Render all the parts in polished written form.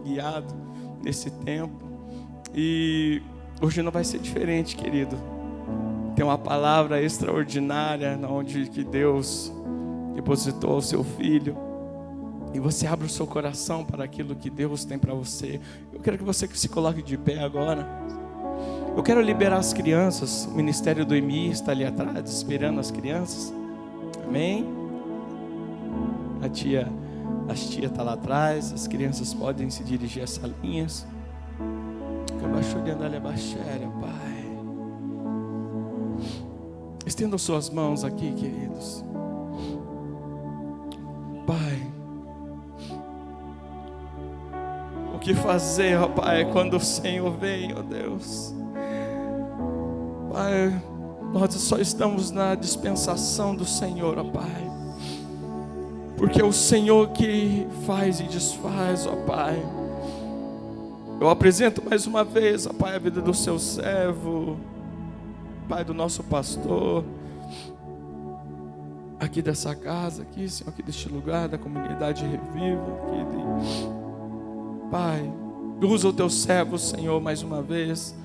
guiado nesse tempo. E hoje não vai ser diferente, querido. Tem uma palavra extraordinária onde que Deus depositou o seu filho. E você abre o seu coração para aquilo que Deus tem para você. Eu quero que você se coloque de pé agora. Eu quero liberar as crianças. O ministério do EMI está ali atrás, esperando as crianças. Amém? As tia está lá atrás. As crianças podem se dirigir às salinhas. Pai. Estendam suas mãos aqui, queridos. Pai, o que fazer, ó Pai, quando o Senhor vem, ó Deus? Pai, nós só estamos na dispensação do Senhor, ó Pai, porque é o Senhor que faz e desfaz, ó Pai. Eu apresento mais uma vez, ó Pai, a vida do seu servo, Pai, do nosso pastor, aqui dessa casa, aqui, Senhor, aqui deste lugar, da comunidade Reviva, Pai, usa o teu servo, Senhor, mais uma vez,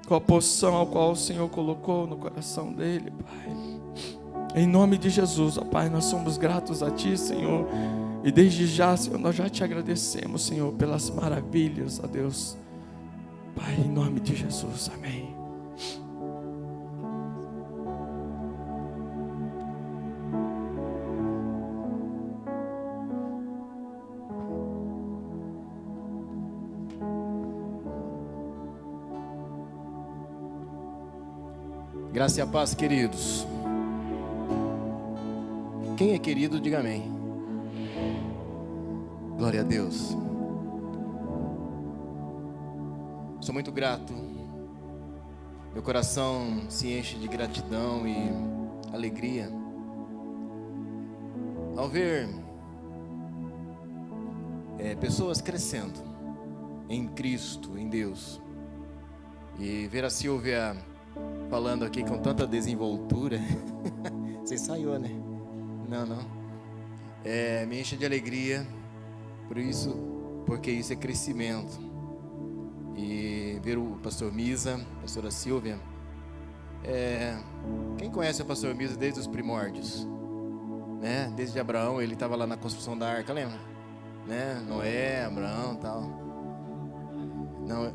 com a porção ao qual o Senhor colocou no coração dele, Pai. Em nome de Jesus, ó Pai, nós somos gratos a Ti, Senhor. E desde já, Senhor, nós já Te agradecemos, Senhor, pelas maravilhas, ó Deus. Pai, em nome de Jesus, amém. Graça e a paz, queridos. Quem é querido, diga amém. Glória a Deus. Sou muito grato. Meu coração se enche de gratidão e alegria ao ver pessoas crescendo em Cristo, em Deus. E ver a Silvia falando aqui com tanta desenvoltura. Você ensaiou, né? Não. Me enche de alegria. Porque isso é crescimento. E ver o pastor Misa, a pastora Silvia. Quem conhece o pastor Misa desde os primórdios? Né? Desde Abraão, ele estava lá na construção da arca, lembra? Né? Noé, Abraão e tal. Não.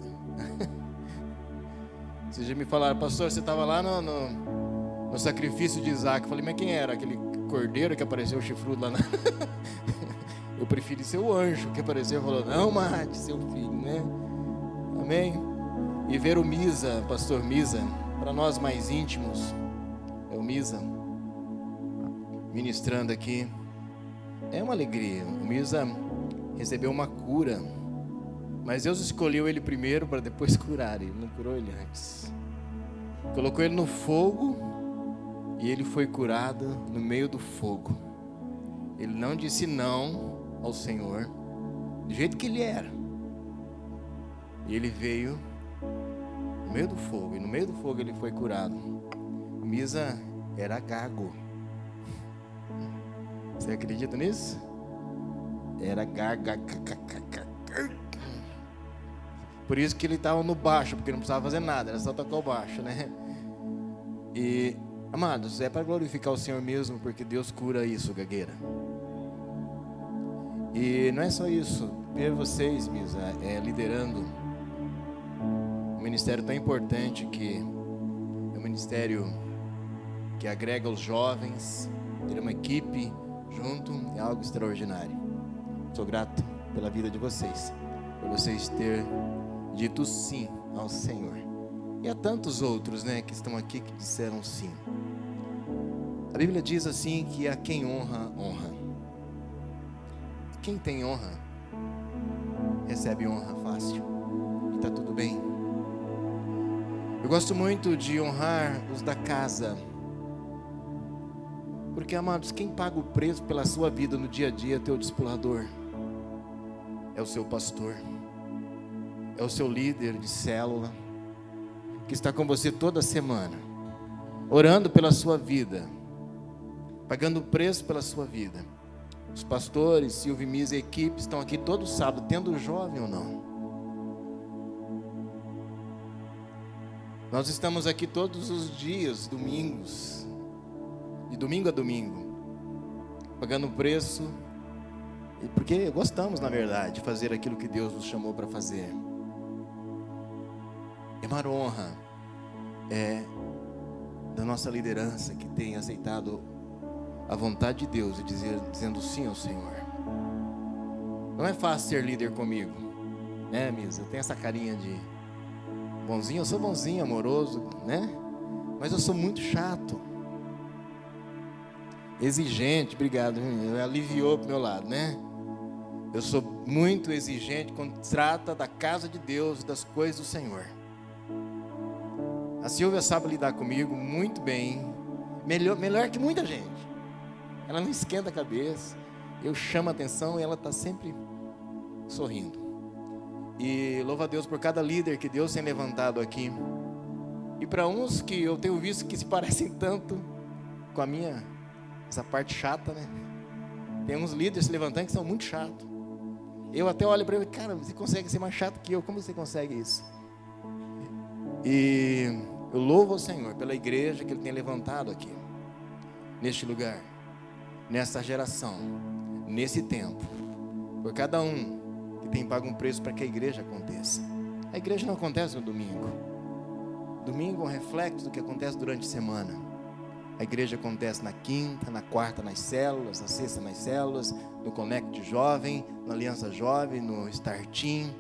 Vocês já me falaram, pastor, você estava lá no sacrifício de Isaac. Eu falei, mas quem era? Aquele cordeiro que apareceu chifrudo lá na... Eu preferi ser o anjo que apareceu e falou, não mate seu filho, né? Amém? E ver o Misa, pastor Misa, para nós mais íntimos, é o Misa ministrando aqui, é uma alegria. O Misa recebeu uma cura, mas Deus escolheu ele primeiro para depois curar. Ele não curou ele antes. Colocou ele no fogo e ele foi curado no meio do fogo. Ele não disse não ao Senhor, do jeito que ele era. E ele veio no meio do fogo, e no meio do fogo ele foi curado. O Misa era gago. Você acredita nisso? Era gaga. Por isso que ele estava no baixo, porque não precisava fazer nada, era só tocar o baixo, né? E, amados, é para glorificar o Senhor mesmo, porque Deus cura isso, gagueira. E não é só isso, ver vocês, Misa, liderando um ministério tão importante, que é um ministério que agrega os jovens, ter uma equipe junto, é algo extraordinário. Sou grato pela vida de vocês, por vocês ter dito sim ao Senhor. E há tantos outros, né, que estão aqui que disseram sim. A Bíblia diz assim que a quem honra, honra. Quem tem honra, recebe honra fácil. E está tudo bem. Eu gosto muito de honrar os da casa. Porque, amados, quem paga o preço pela sua vida no dia a dia é teu discipulador. É o seu pastor. É o seu líder de célula, que está com você toda semana, orando pela sua vida, pagando o preço pela sua vida. Os pastores, Silvio Misa e equipe estão aqui todo sábado, tendo jovem ou não. Nós estamos aqui todos os dias, domingos, de domingo a domingo, pagando um preço, porque gostamos, na verdade, de fazer aquilo que Deus nos chamou para fazer. É uma honra da nossa liderança que tem aceitado a vontade de Deus e dizendo sim ao Senhor. Não é fácil ser líder comigo, né, Misa? Eu tenho essa carinha de bonzinho, eu sou bonzinho, amoroso, né? Mas eu sou muito chato, exigente. Obrigado, aliviou pro meu lado, né? Eu sou muito exigente quando trata da casa de Deus, das coisas do Senhor. A Silvia sabe lidar comigo muito bem, melhor que muita gente. Ela não esquenta a cabeça, eu chamo a atenção e ela está sempre sorrindo. E louvo a Deus por cada líder que Deus tem levantado aqui. E para uns que eu tenho visto que se parecem tanto com a minha, essa parte chata, né? Tem uns líderes se levantando que são muito chatos. Eu até olho para ele, cara, você consegue ser mais chato que eu, como você consegue isso? E eu louvo ao Senhor pela igreja que Ele tem levantado aqui, neste lugar, nessa geração, nesse tempo, por cada um que tem pago um preço para que a igreja aconteça. A igreja não acontece no domingo. Domingo é um reflexo do que acontece durante a semana. A igreja acontece na quinta, na quarta nas células, na sexta nas células, no Connect Jovem, na Aliança Jovem, no Startim,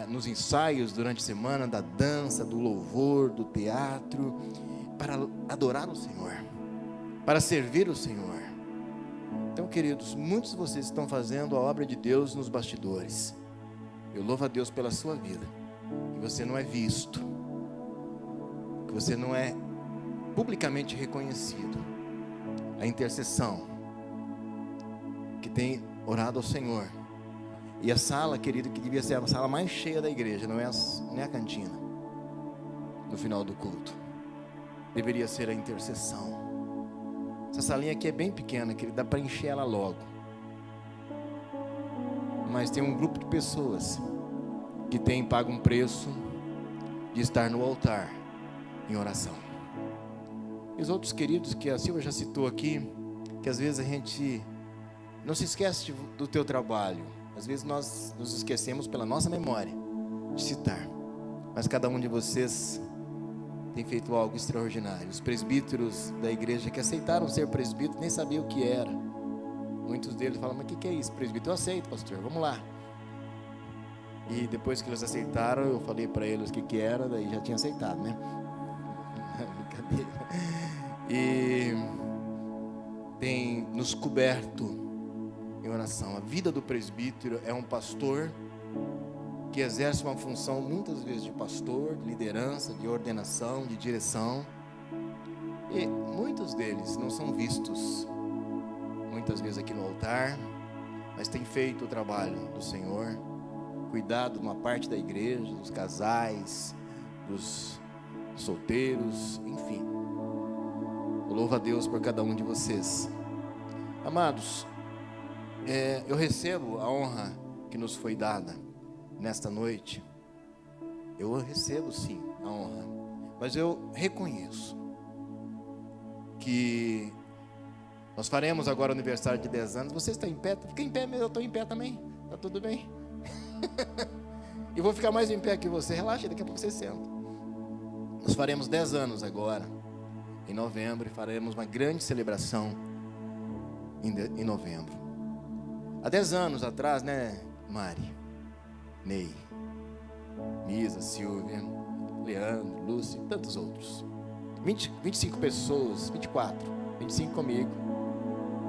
nos ensaios durante a semana, da dança, do louvor, do teatro, para adorar o Senhor, para servir o Senhor. Então, queridos, muitos de vocês estão fazendo a obra de Deus nos bastidores. Eu louvo a Deus pela sua vida, que você não é visto, que você não é publicamente reconhecido. A intercessão que tem orado ao Senhor. E a sala, querido, que devia ser a sala mais cheia da igreja, não é a cantina, no final do culto, deveria ser a intercessão. Essa salinha aqui é bem pequena, querido, dá para encher ela logo. Mas tem um grupo de pessoas que tem pago um preço de estar no altar em oração. E os outros queridos que a Silvia já citou aqui, que às vezes a gente não se esquece do teu trabalho. Às vezes nós nos esquecemos pela nossa memória de citar. Mas cada um de vocês tem feito algo extraordinário. Os presbíteros da igreja que aceitaram ser presbítero nem sabiam o que era. Muitos deles falam, mas o que é isso, presbítero? Eu aceito, pastor, vamos lá. E depois que eles aceitaram, eu falei para eles o que era, daí já tinha aceitado, né? Brincadeira. E tem nos coberto em oração. A vida do presbítero é um pastor que exerce uma função muitas vezes de pastor, de liderança, de ordenação, de direção. E muitos deles não são vistos muitas vezes aqui no altar, mas tem feito o trabalho do Senhor, cuidado de uma parte da igreja, dos casais, dos solteiros, enfim. Eu louvo a Deus por cada um de vocês. Amados, eu recebo a honra que nos foi dada nesta noite. Eu recebo sim a honra, mas eu reconheço que nós faremos agora o aniversário de 10 anos. Você está em pé? Fica em pé mesmo, eu estou em pé também. Está tudo bem? E vou ficar mais em pé que você. Relaxa, daqui a pouco você senta. Nós faremos 10 anos agora, em novembro, e faremos uma grande celebração em novembro. Há 10 anos atrás, né, Mari, Ney, Misa, Silvia, Leandro, Lúcio e tantos outros. 25 pessoas, 25 comigo,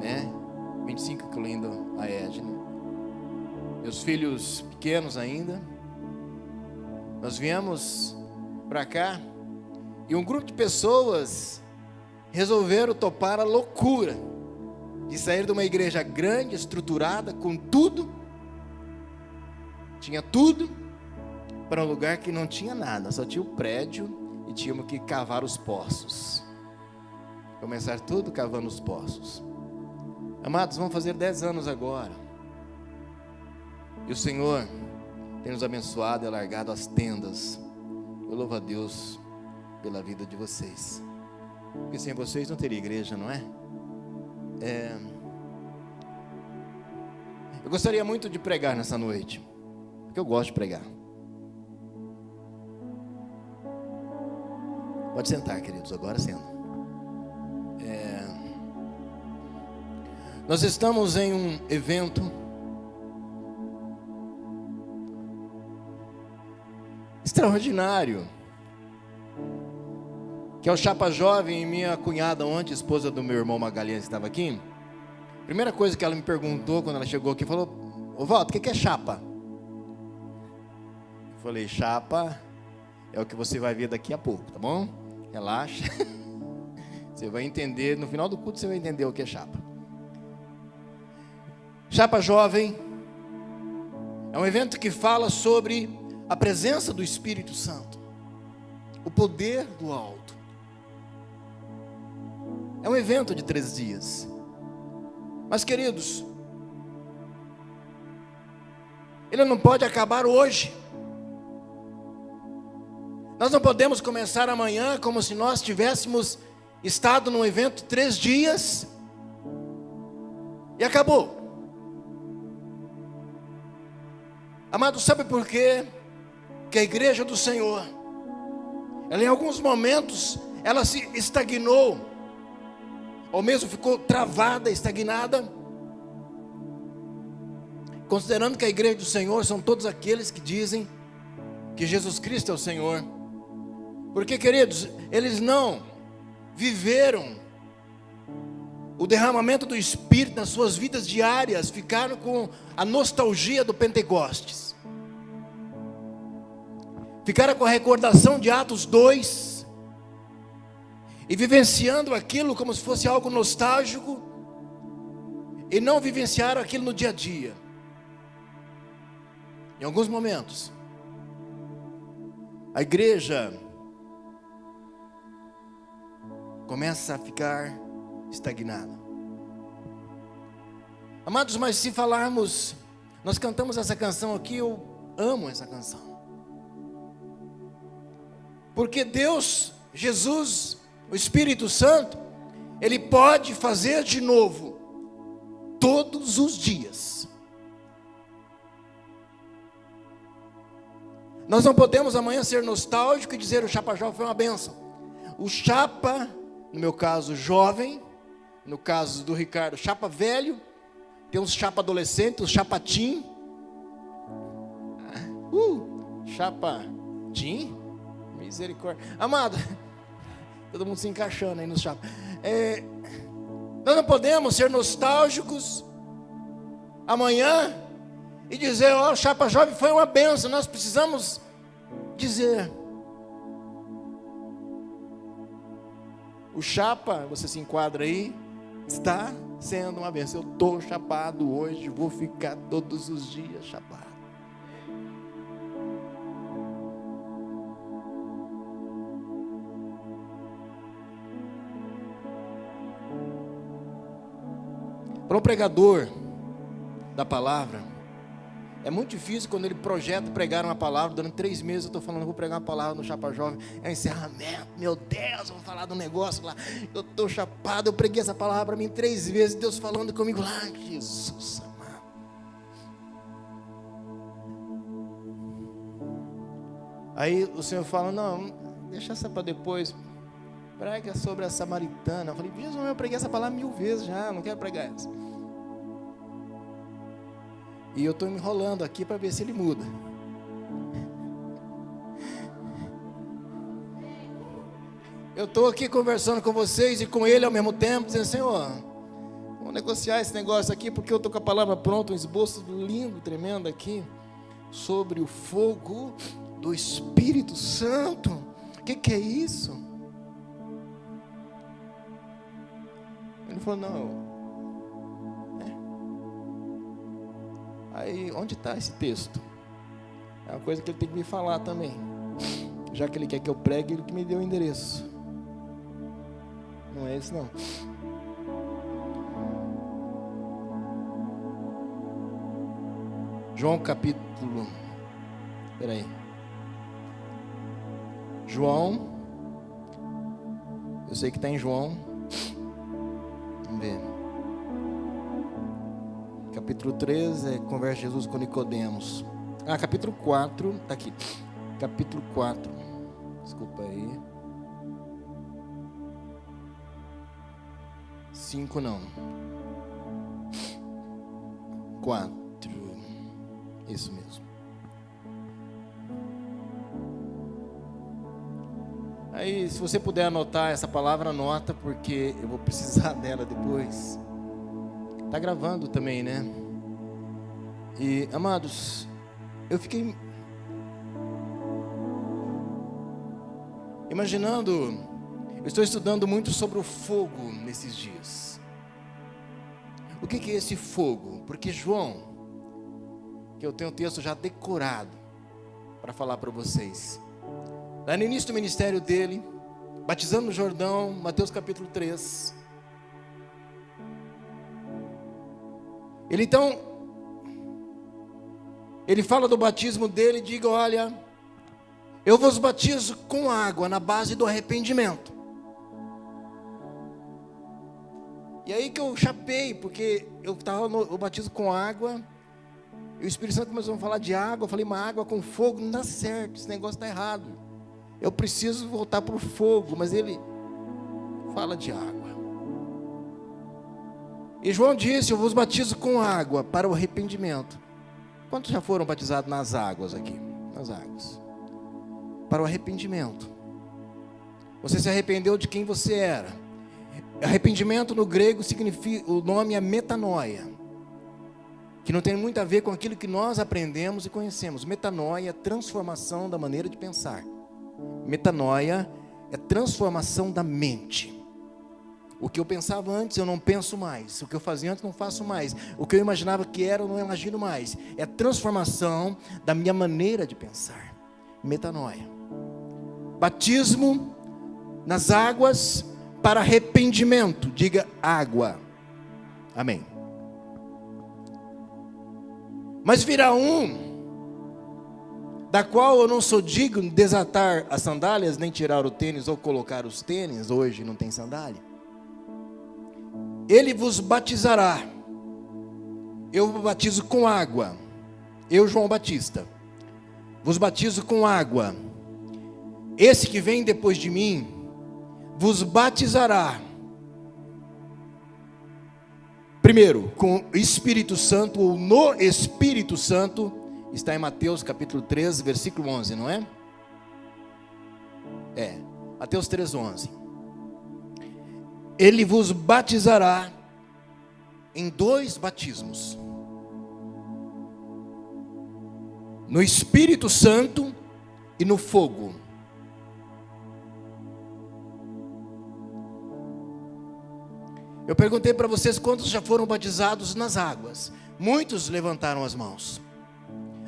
né? 25 incluindo a Edna. Meus filhos pequenos ainda. Nós viemos para cá e um grupo de pessoas resolveram topar a loucura de sair de uma igreja grande, estruturada, com tudo, tinha tudo, para um lugar que não tinha nada, só tinha o prédio e tínhamos que cavar os poços. Começar tudo cavando os poços. Amados, vamos fazer 10 anos agora. E o Senhor tem nos abençoado e alargado as tendas. Eu louvo a Deus pela vida de vocês. Porque sem vocês não teria igreja, não é? Eu gostaria muito de pregar nessa noite, porque eu gosto de pregar. Pode sentar, queridos, agora senta. Nós estamos em um evento extraordinário, que é o Chapa Jovem. E minha cunhada ontem, esposa do meu irmão Magalhães, estava aqui. A primeira coisa que ela me perguntou quando ela chegou aqui, falou: ô Walter, o que é chapa? Eu falei: chapa é o que você vai ver daqui a pouco, tá bom? Relaxa. Você vai entender, no final do culto você vai entender o que é chapa. Chapa Jovem é um evento que fala sobre a presença do Espírito Santo, o poder do alto. É um evento de 3 dias. Mas, queridos, ele não pode acabar hoje. Nós não podemos começar amanhã como se nós tivéssemos estado num evento 3 dias e acabou. Amados, sabe por quê? Que a igreja do Senhor, ela em alguns momentos, ela se estagnou, ou mesmo ficou travada, estagnada, considerando que a igreja do Senhor são todos aqueles que dizem que Jesus Cristo é o Senhor. Porque, queridos, eles não viveram o derramamento do Espírito nas suas vidas diárias, ficaram com a nostalgia do Pentecostes, ficaram com a recordação de Atos 2, e vivenciando aquilo como se fosse algo nostálgico, e não vivenciaram aquilo no dia a dia. Em alguns momentos, a igreja começa a ficar estagnada. Amados, mas se falarmos, nós cantamos essa canção aqui, eu amo essa canção, porque Deus, Jesus, o Espírito Santo, Ele pode fazer de novo, todos os dias. Nós não podemos amanhã ser nostálgico e dizer: o Chapa Jovem foi uma bênção. O Chapa, no meu caso, jovem, no caso do Ricardo, Chapa velho, tem uns Chapa adolescente, uns Chapa teen, Chapa teen, misericórdia. Amado, todo mundo se encaixando aí no Chapa. Nós não podemos ser nostálgicos amanhã e dizer: ó, o Chapa Jovem foi uma bênção. Nós precisamos dizer: o Chapa, você se enquadra aí, está sendo uma bênção. Eu estou chapado hoje, vou ficar todos os dias chapado. Para um pregador da palavra, é muito difícil quando ele projeta pregar uma palavra. Durante 3 meses eu estou falando: vou pregar uma palavra no Chapa Jovem. É um encerramento, meu Deus, eu vou falar de um negócio lá. Eu estou chapado, eu preguei essa palavra para mim 3 vezes, Deus falando comigo lá. Jesus amado. Aí o Senhor fala: não, deixa essa para depois, prega sobre a samaritana. Eu falei: Jesus, eu preguei essa palavra 1000 vezes já, não quero pregar essa. E eu estou me enrolando aqui para ver se ele muda. Eu estou aqui conversando com vocês e com ele ao mesmo tempo, dizendo: Senhor, vamos negociar esse negócio aqui, porque eu estou com a palavra pronta, um esboço lindo, tremendo aqui, sobre o fogo do Espírito Santo. O que é isso? Ele falou: não. Aí, onde está esse texto? É uma coisa que ele tem que me falar também. Já que ele quer que eu pregue, ele que me deu o endereço. Não é esse não. João capítulo... Espera aí. João. Eu sei que está em João. Vamos ver. Capítulo 3 é conversa de Jesus com Nicodemos. Capítulo 4, está aqui. Capítulo 4. Desculpa aí. 5 não. 4. Isso mesmo. Aí, se você puder anotar essa palavra, anota, porque eu vou precisar dela depois. Está gravando também, né? E, amados, eu fiquei imaginando, eu estou estudando muito sobre o fogo nesses dias. O que é esse fogo? Porque João, que eu tenho o texto já decorado para falar para vocês, lá no início do ministério dele, batizando no Jordão, Mateus capítulo 3, ele fala do batismo dele e diga: olha, eu vos batizo com água na base do arrependimento. E aí que eu chapei, porque eu estava no batismo com água, e o Espírito Santo começou a falar de água. Eu falei: mas água com fogo não dá certo, esse negócio está errado, eu preciso voltar para o fogo. Mas ele fala de água. E João disse: eu vos batizo com água para o arrependimento. Quantos já foram batizados nas águas aqui? Nas águas. Para o arrependimento. Você se arrependeu de quem você era. Arrependimento no grego significa, o nome é metanoia, que não tem muito a ver com aquilo que nós aprendemos e conhecemos. Metanoia é transformação da maneira de pensar. Metanoia é transformação da mente. O que eu pensava antes, eu não penso mais. O que eu fazia antes, não faço mais. O que eu imaginava que era, eu não imagino mais. É a transformação da minha maneira de pensar. Metanoia. Batismo nas águas para arrependimento. Diga: água. Amém. Mas virá da qual eu não sou digno de desatar as sandálias, nem tirar o tênis ou colocar os tênis. Hoje não tem sandália. Ele vos batizará. Eu vos batizo com água. Eu, João Batista, vos batizo com água. Esse que vem depois de mim vos batizará, primeiro, com o Espírito Santo, ou no Espírito Santo. Está em Mateus capítulo 3, versículo 11, não é? Mateus 3, 11. Ele vos batizará em 2 batismos, no Espírito Santo e no fogo. Eu perguntei para vocês quantos já foram batizados nas águas. Muitos levantaram as mãos.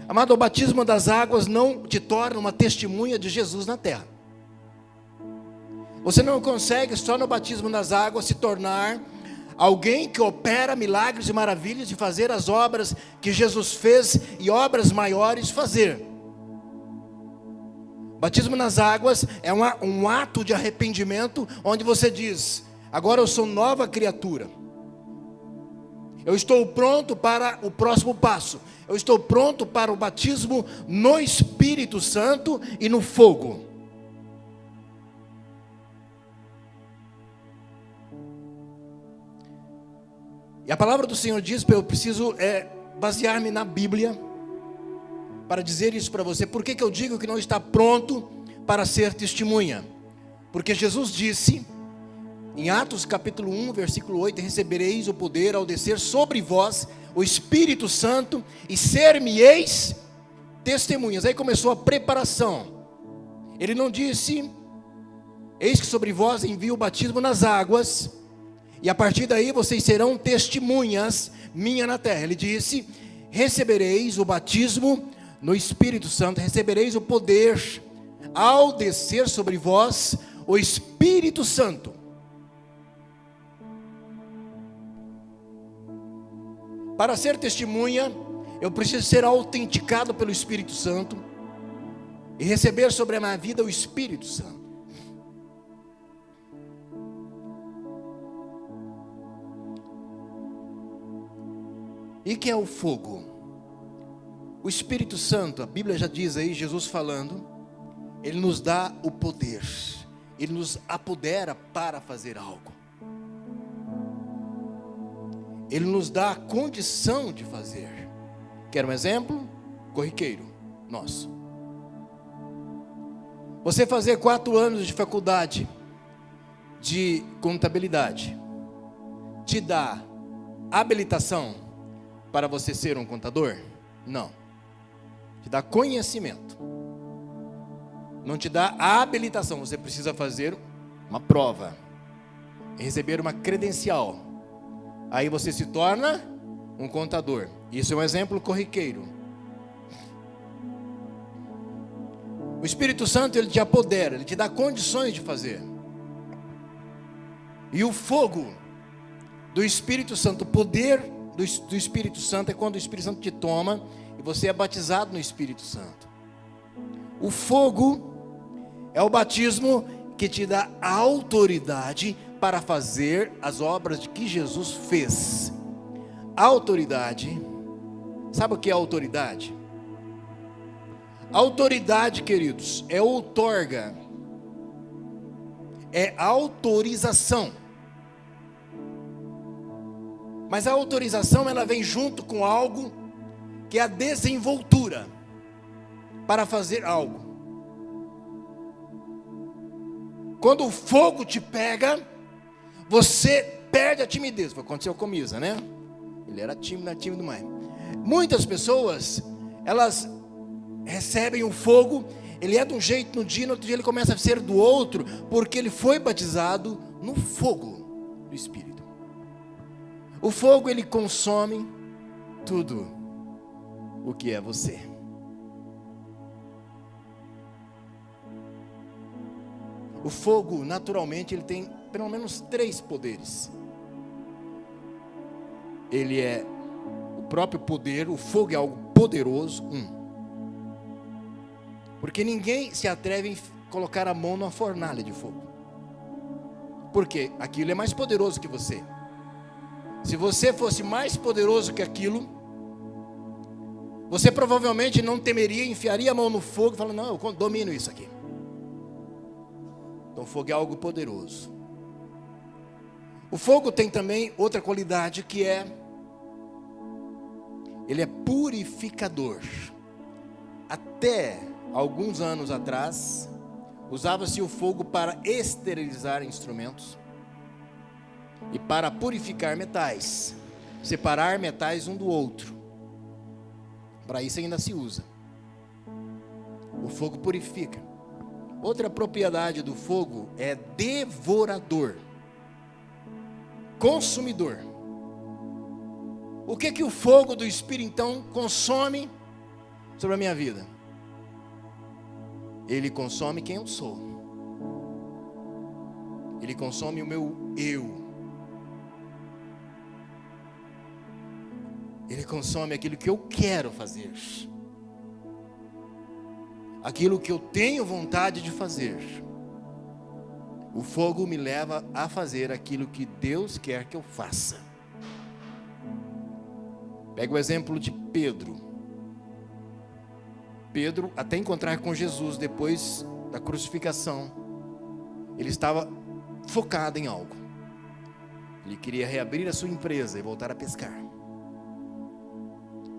Amado, o batismo das águas não te torna uma testemunha de Jesus na terra. Você não consegue só no batismo das águas se tornar alguém que opera milagres e maravilhas e fazer as obras que Jesus fez e obras maiores fazer. Batismo nas águas é um ato de arrependimento, onde você diz: agora eu sou nova criatura. Eu estou pronto para o próximo passo. Eu estou pronto para o batismo no Espírito Santo e no fogo. E a palavra do Senhor diz, eu preciso basear-me na Bíblia para dizer isso para você. Por que eu digo que não está pronto para ser testemunha? Porque Jesus disse em Atos capítulo 1, versículo 8: recebereis o poder ao descer sobre vós o Espírito Santo e ser-me-eis testemunhas. Aí começou a preparação. Ele não disse: eis que sobre vós envio o batismo nas águas, e a partir daí vocês serão testemunhas minha na terra. Ele disse: recebereis o batismo no Espírito Santo, recebereis o poder ao descer sobre vós o Espírito Santo. Para ser testemunha, Eu preciso ser autenticado pelo Espírito Santo e receber sobre a minha vida o Espírito Santo. E que é o fogo? O Espírito Santo, a Bíblia já diz aí, Jesus falando, ele nos dá o poder, ele nos apodera para fazer algo. Ele nos dá a condição de fazer. Quer um exemplo? Corriqueiro nosso. Você fazer 4 anos de faculdade de contabilidade te dá habilitação para você ser um contador? Não. Te dá conhecimento. Não te dá a habilitação. Você precisa fazer uma prova, receber uma credencial. Aí você se torna um contador. Isso é um exemplo corriqueiro. O Espírito Santo, ele te apodera, ele te dá condições de fazer. E o fogo do Espírito Santo, o poder do Espírito Santo é quando o Espírito Santo te toma e você é batizado no Espírito Santo. O fogo é o batismo que te dá a autoridade para fazer as obras que Jesus fez. A autoridade, sabe o que é autoridade? Autoridade, queridos, é outorga, é autorização. Mas a autorização, ela vem junto com algo que é a desenvoltura para fazer algo. Quando o fogo te pega, você perde a timidez. Foi o que aconteceu com Misa, né? Ele era tímido, não é tímido mais. Muitas pessoas, elas recebem o fogo, ele é de um jeito no dia, no outro dia ele começa a ser do outro, porque ele foi batizado no fogo do Espírito. O fogo, ele consome tudo o que é você. O fogo, naturalmente, ele tem pelo menos 3 poderes. Ele é o próprio poder, o fogo é algo poderoso. Porque ninguém se atreve a colocar a mão numa fornalha de fogo. Porque aquilo é mais poderoso que você. Se você fosse mais poderoso que aquilo, você provavelmente não temeria, enfiaria a mão no fogo e falaria, não, eu domino isso aqui. Então o fogo é algo poderoso. O fogo tem também outra qualidade que é, ele é purificador. Até alguns anos atrás, usava-se o fogo para esterilizar instrumentos e para purificar metais, separar metais um do outro. Para isso ainda se usa. O fogo purifica. Outra propriedade do fogo é devorador, consumidor. O que o fogo do Espírito então consome sobre a minha vida? Ele consome quem eu sou. Ele consome o meu eu. Ele consome aquilo que eu quero fazer. Aquilo que eu tenho vontade de fazer. O fogo me leva a fazer aquilo que Deus quer que eu faça. Pega o exemplo de Pedro. Pedro, até encontrar com Jesus depois da crucificação, ele estava focado em algo. Ele queria reabrir a sua empresa e voltar a pescar.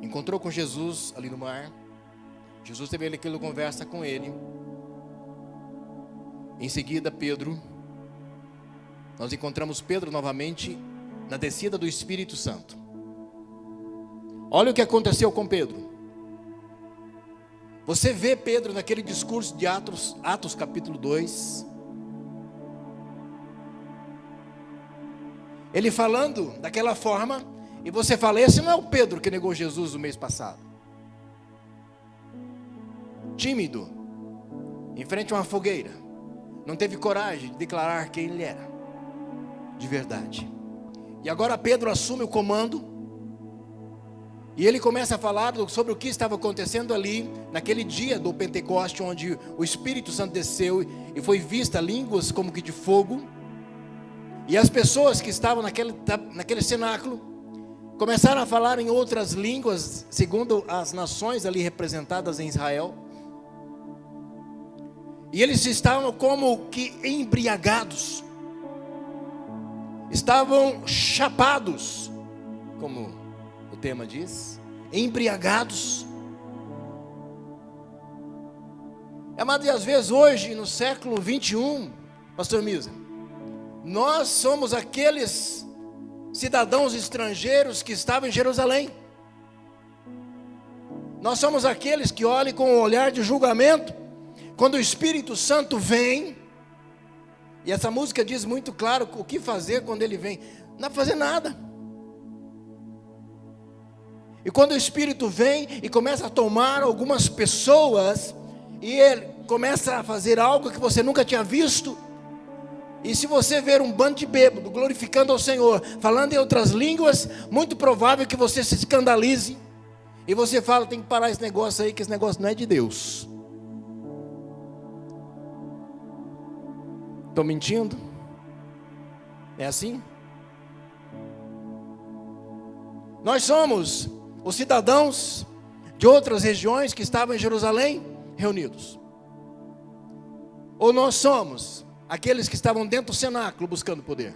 Encontrou com Jesus ali no mar. Jesus teve aquela conversa com ele. Em seguida, nós encontramos Pedro novamente na descida do Espírito Santo. Olha o que aconteceu com Pedro. Você vê Pedro naquele discurso de Atos capítulo 2. Ele falando daquela forma, e você fala, esse não é o Pedro que negou Jesus no mês passado. Tímido, em frente a uma fogueira, não teve coragem de declarar quem ele era, de verdade. E agora Pedro assume o comando, E ele começa a falar sobre o que estava acontecendo ali, naquele dia do Pentecoste, onde o Espírito Santo desceu e foi vista línguas como que de fogo. E as pessoas que estavam naquele cenáculo começaram a falar em outras línguas, segundo as nações ali representadas em Israel. E eles estavam como que embriagados, estavam chapados, como o tema diz, embriagados. Amado, e às vezes hoje, no século 21, pastor Misa, nós somos aqueles cidadãos estrangeiros que estavam em Jerusalém. Nós somos aqueles que olham com um olhar de julgamento, quando o Espírito Santo vem. E essa música diz muito claro o que fazer quando ele vem. Não dá para fazer nada. E quando o Espírito vem e começa a tomar algumas pessoas, e ele começa a fazer algo que você nunca tinha visto. E se você ver um bando de bêbado glorificando ao Senhor, falando em outras línguas, muito provável que você se escandalize. E você fala, tem que parar esse negócio aí, que esse negócio não é de Deus. Estou mentindo? É assim? Nós somos os cidadãos de outras regiões que estavam em Jerusalém reunidos. Ou nós somos aqueles que estavam dentro do cenáculo buscando poder?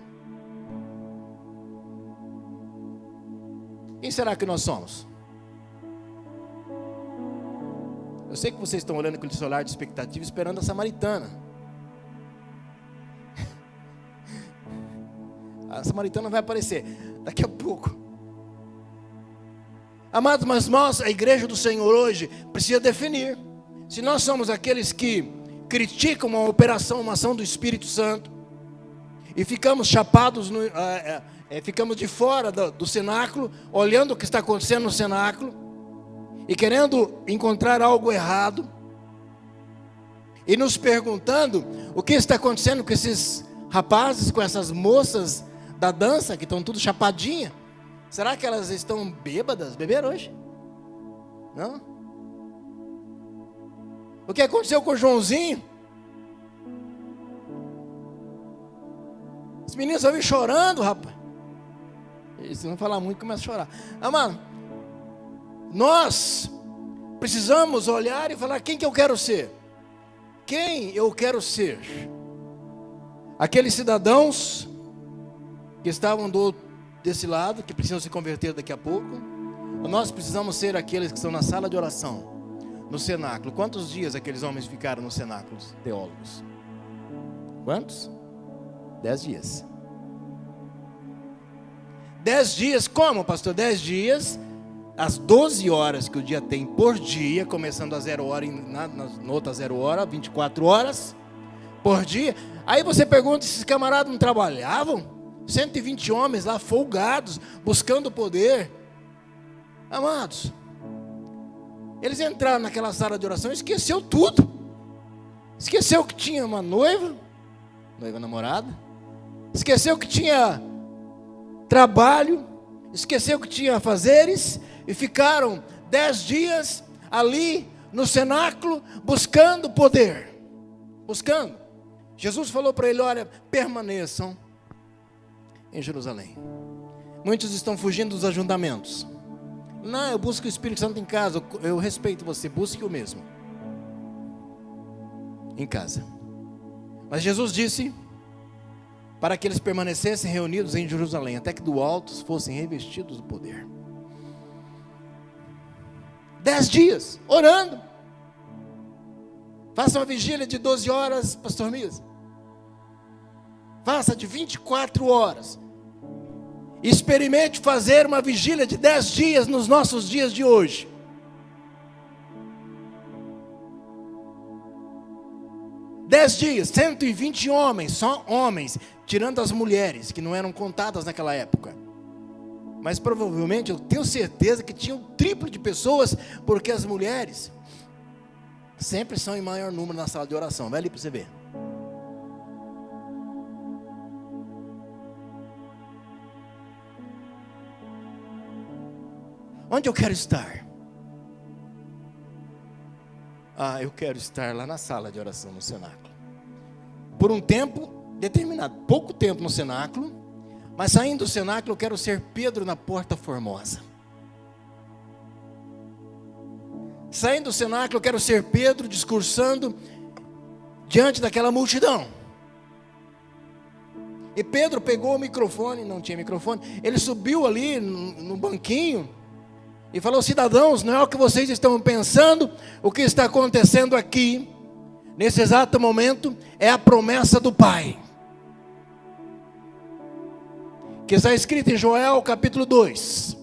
Quem será que nós somos? Eu sei que vocês estão olhando com esse olhar de expectativa, esperando a samaritana. A samaritana vai aparecer daqui a pouco. Amados, mas nós, a igreja do Senhor hoje, precisa definir se nós somos aqueles que criticam uma operação, uma ação do Espírito Santo, e ficamos chapados, ficamos de fora do cenáculo, olhando o que está acontecendo no cenáculo, e querendo encontrar algo errado, e nos perguntando o que está acontecendo com esses rapazes, com essas moças da dança, que estão tudo chapadinha. Será que elas estão bêbadas? Beberam hoje? Não? O que aconteceu com o Joãozinho? Os meninos só vêm chorando, rapaz. E se não falar muito, começa a chorar. Amado, nós precisamos olhar e falar: quem que eu quero ser? Quem eu quero ser? Aqueles cidadãos que estavam desse lado, que precisam se converter daqui a pouco. Nós precisamos ser aqueles que estão na sala de oração, no cenáculo. Quantos dias aqueles homens ficaram no cenáculo, teólogos? Quantos? 10 dias. 10 dias, como, pastor? 10 dias, as 12 horas que o dia tem por dia, começando a 0 hora, na outra 0 hora, 24 horas por dia. Aí você pergunta, esses camaradas não trabalhavam? 120 homens lá folgados, buscando poder. Amados, eles entraram naquela sala de oração e esqueceu tudo. Esqueceu que tinha uma noiva namorada. Esqueceu que tinha trabalho. Esqueceu que tinha afazeres. E ficaram 10 dias ali no cenáculo buscando poder. Buscando. Jesus falou para ele: olha, permaneçam em Jerusalém. Muitos estão fugindo dos ajuntamentos. Não, eu busco o Espírito Santo em casa. Eu respeito você, busque o mesmo em casa. Mas Jesus disse para que eles permanecessem reunidos em Jerusalém, até que do alto fossem revestidos do poder. 10 dias, orando. Faça uma vigília de 12 horas, pastor Misa. Faça de 24 horas. Experimente fazer uma vigília de 10 dias nos nossos dias de hoje. Dez dias, 120 homens, só homens, tirando as mulheres, que não eram contadas naquela época. Mas provavelmente, eu tenho certeza que tinha o triplo de pessoas, porque as mulheres sempre são em maior número na sala de oração. Vai ali para você ver. Onde eu quero estar? Eu quero estar lá na sala de oração, no cenáculo. Por um tempo determinado, pouco tempo no cenáculo, mas saindo do cenáculo eu quero ser Pedro na Porta Formosa. Saindo do cenáculo eu quero ser Pedro discursando diante daquela multidão. E Pedro pegou o microfone, não tinha microfone, ele subiu ali no banquinho e falou: cidadãos, não é o que vocês estão pensando, o que está acontecendo aqui, nesse exato momento, é a promessa do Pai, que está escrita em Joel capítulo 2.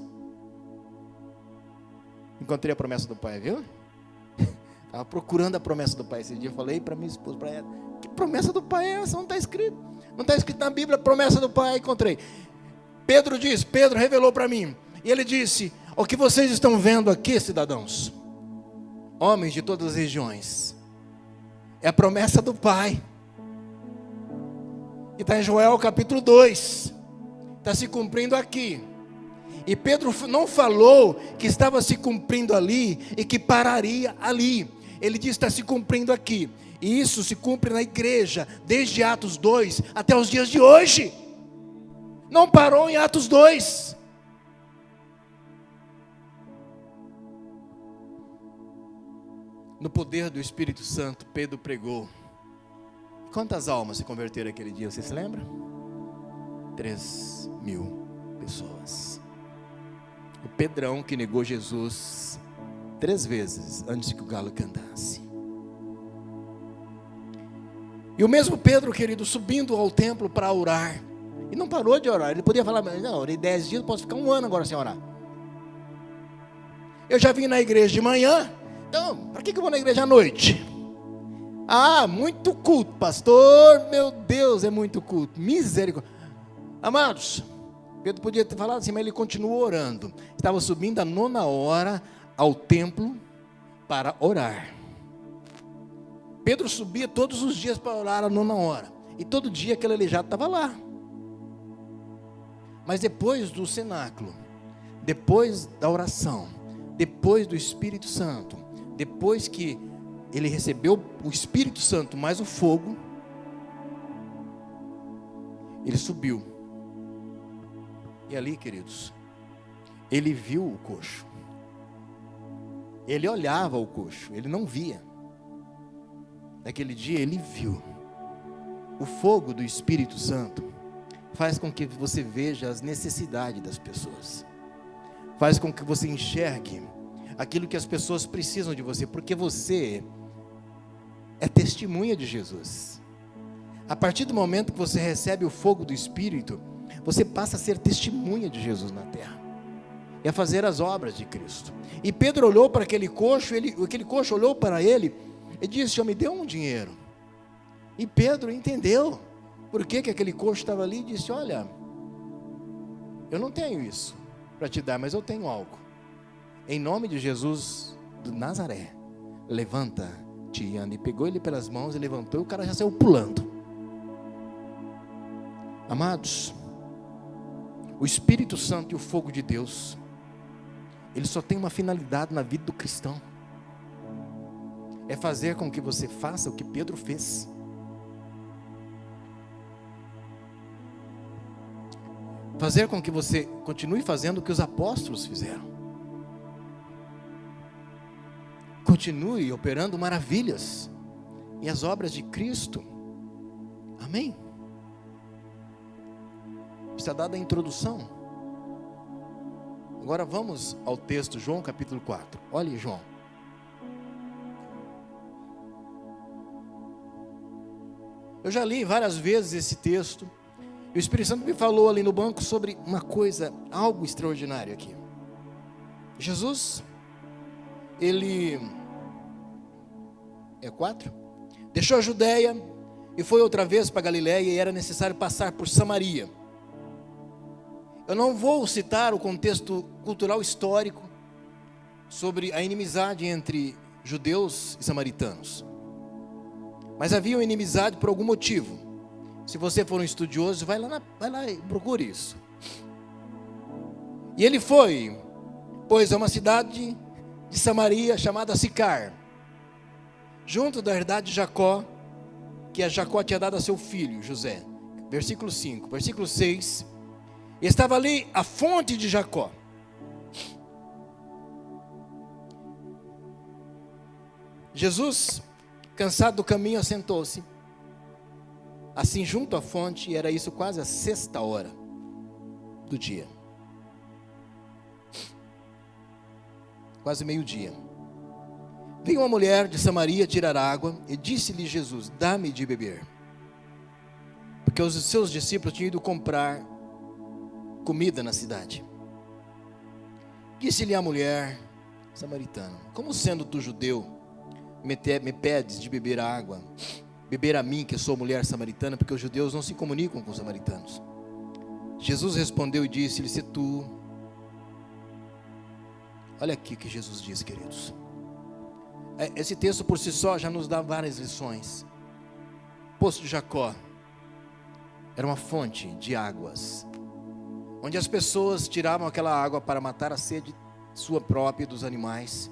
Encontrei a promessa do Pai, viu? Estava procurando a promessa do Pai esse dia, falei para minha esposa, para ela: que promessa do Pai é essa? Não está escrito. Não está escrito na Bíblia a promessa do Pai. Encontrei. Pedro revelou para mim, e ele disse: o que vocês estão vendo aqui, cidadãos, homens de todas as regiões, é a promessa do Pai, que está em Joel capítulo 2, está se cumprindo aqui. E Pedro não falou que estava se cumprindo ali e que pararia ali. Ele disse: está se cumprindo aqui. E isso se cumpre na igreja, desde Atos 2 até os dias de hoje. Não parou em Atos 2. No poder do Espírito Santo, Pedro pregou. Quantas almas se converteram aquele dia, você se lembra? 3.000 pessoas. O Pedrão que negou Jesus 3 vezes antes que o galo cantasse. E o mesmo Pedro, querido, subindo ao templo para orar, e não parou de orar. Ele podia falar: não, orei 10 dias, posso ficar 1 ano agora sem orar. Eu já vim na igreja de manhã, então, para que eu vou na igreja à noite? Muito culto, pastor, meu Deus, é muito culto, misericórdia. Amados, Pedro podia ter falado assim, mas ele continuou orando. Estava subindo a 9ª hora ao templo para orar. Pedro subia todos os dias para orar a 9ª hora, e todo dia aquele aleijado estava lá. Mas depois do cenáculo, depois da oração, depois do Espírito Santo, depois que ele recebeu o Espírito Santo mais o fogo, ele subiu. E ali, queridos, ele viu o coxo. Ele olhava o coxo, ele não via. Naquele dia ele viu. O fogo do Espírito Santo faz com que você veja as necessidades das pessoas. Faz com que você enxergue aquilo que as pessoas precisam de você, porque você é testemunha de Jesus. A partir do momento que você recebe o fogo do Espírito, você passa a ser testemunha de Jesus na terra, e a fazer as obras de Cristo. E Pedro olhou para aquele coxo, aquele coxo olhou para ele e disse: me dê um dinheiro. E Pedro entendeu por que aquele coxo estava ali, e disse: olha, eu não tenho isso para te dar, mas eu tenho algo. Em nome de Jesus de Nazaré, levanta-te e anda. E pegou ele pelas mãos e levantou, e o cara já saiu pulando. Amados, o Espírito Santo e o fogo de Deus, ele só tem uma finalidade na vida do cristão: é fazer com que você faça o que Pedro fez. Fazer com que você continue fazendo o que os apóstolos fizeram. Continue operando maravilhas e as obras de Cristo. Amém? Está dada a introdução. Agora vamos ao texto, João capítulo 4. Olhe, João. Eu já li várias vezes esse texto. E o Espírito Santo me falou ali no banco sobre uma coisa, algo extraordinário aqui. Jesus, ele... 4? Deixou a Judeia e foi outra vez para Galiléia, e era necessário passar por Samaria. Eu não vou citar o contexto cultural histórico sobre a inimizade entre judeus e samaritanos, mas havia uma inimizade por algum motivo. Se você for um estudioso, vai lá e procure isso. E ele foi pois é uma cidade de Samaria chamada Sicar, junto da herdade de Jacó, que a Jacó tinha dado a seu filho José. Versículo 5. Versículo 6. Estava ali a fonte de Jacó. Jesus, cansado do caminho, assentou-se assim junto à fonte, e era isso quase a 6ª do dia, quase meio-dia. Veio uma mulher de Samaria tirar água, e disse-lhe Jesus: dá-me de beber, porque os seus discípulos tinham ido comprar comida na cidade. Disse-lhe a mulher samaritana: como sendo tu judeu, me pedes de beber água, beber a mim, que sou mulher samaritana? Porque os judeus não se comunicam com os samaritanos. Jesus respondeu e disse-lhe: se tu... Olha aqui o que Jesus diz, queridos. Esse texto por si só já nos dá várias lições. O poço de Jacó era uma fonte de águas, onde as pessoas tiravam aquela água para matar a sede sua própria e dos animais.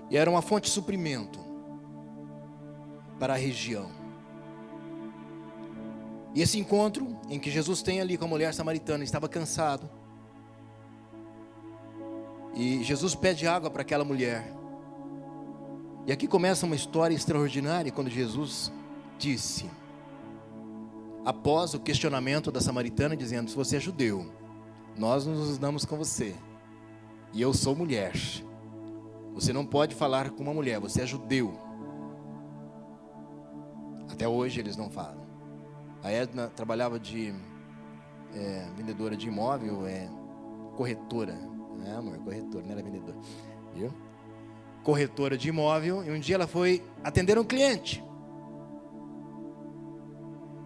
E era uma fonte de suprimento para a região. E esse encontro em que Jesus tem ali com a mulher samaritana, estava cansado, e Jesus pede água para aquela mulher. E aqui começa uma história extraordinária, quando Jesus disse, após o questionamento da samaritana, dizendo: se você é judeu, nós nos damos com você, e eu sou mulher, você não pode falar com uma mulher, você é judeu. Até hoje eles não falam. A Edna trabalhava de vendedora de imóvel, corretora, né, amor? Corretora, não era vendedora, viu? Corretora de imóvel. E um dia ela foi atender um cliente,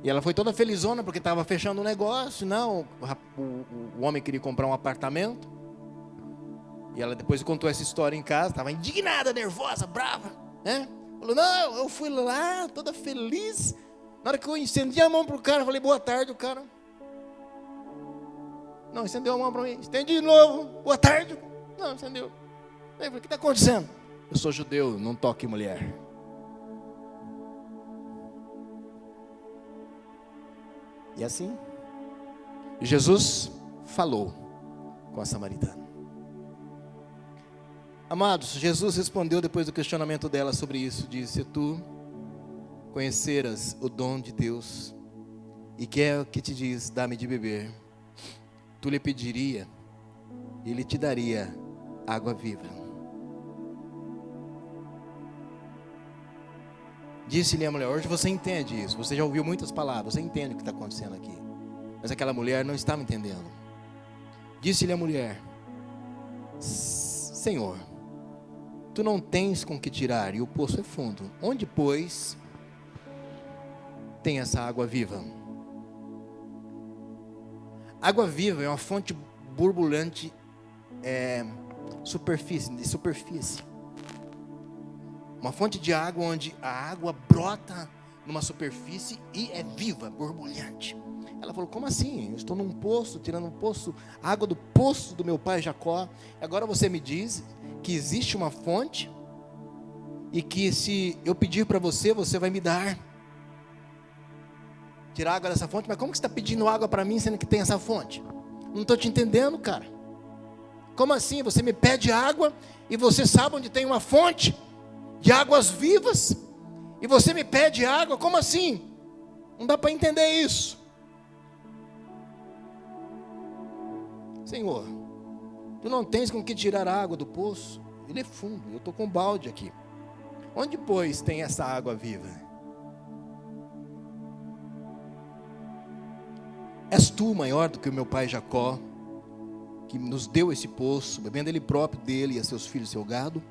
e ela foi toda felizona porque estava fechando um negócio. Não, o homem queria comprar um apartamento. E ela depois contou essa história em casa, estava indignada, nervosa, brava, né? Falou: não, eu fui lá toda feliz. Na hora que eu estendi a mão para o cara, eu falei: boa tarde. O cara não estendeu a mão para mim. Estendi de novo: boa tarde. Não estendeu. Eu falei: o que está acontecendo? Eu sou judeu, não toque mulher. E assim, Jesus falou com a samaritana. Amados, Jesus respondeu depois do questionamento dela sobre isso. Disse: se tu conheceras o dom de Deus, e quer que te diz, dá-me de beber, tu lhe pediria, e ele te daria água viva. Disse-lhe a mulher: hoje você entende isso, você já ouviu muitas palavras, você entende o que está acontecendo aqui. Mas aquela mulher não estava entendendo. Disse-lhe a mulher: Senhor, tu não tens com que tirar, e o poço é fundo. Onde, pois, tem essa água viva? Água viva é uma fonte borbulhante, de superfície. Uma fonte de água onde a água brota numa superfície e é viva, borbulhante. Ela falou: como assim? Eu estou num poço, tirando um poço, água do poço do meu pai Jacó. Agora você me diz que existe uma fonte, e que se eu pedir para você, você vai me dar, tirar água dessa fonte. Mas como que você está pedindo água para mim, sendo que tem essa fonte? Não estou te entendendo, cara. Como assim? Você me pede água, e você sabe onde tem uma fonte de águas vivas, e você me pede água? Como assim? Não dá para entender isso. Senhor, tu não tens com que tirar a água do poço? Ele é fundo, eu estou com um balde aqui. Onde, pois, tem essa água viva? És tu maior do que o meu pai Jacó, que nos deu esse poço, bebendo ele próprio dele e a seus filhos, seu gado?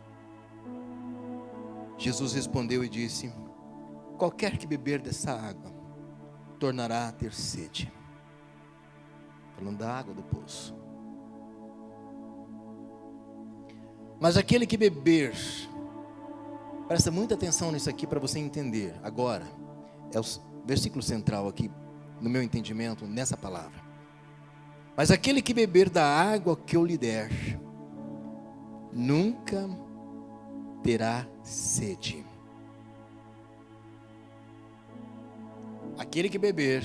Jesus respondeu e disse: qualquer que beber dessa água tornará a ter sede. Falando da água do poço. Mas aquele que beber, presta muita atenção nisso aqui para você entender. Agora, é o versículo central aqui, no meu entendimento, nessa palavra. Mas aquele que beber da água que eu lhe der, nunca terá sede. Aquele que beber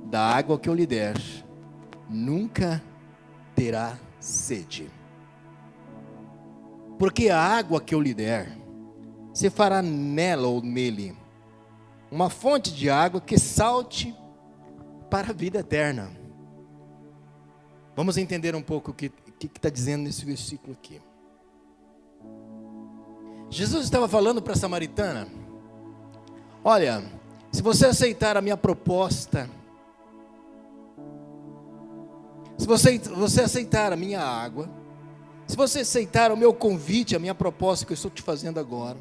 da água que eu lhe der, nunca terá sede. Porque a água que eu lhe der, você fará nela ou nele uma fonte de água que salte para a vida eterna. Vamos entender um pouco o que está dizendo nesse versículo aqui. Jesus estava falando para a samaritana: olha, se você aceitar a minha proposta, se você aceitar a minha água, se você aceitar o meu convite, a minha proposta que eu estou te fazendo agora,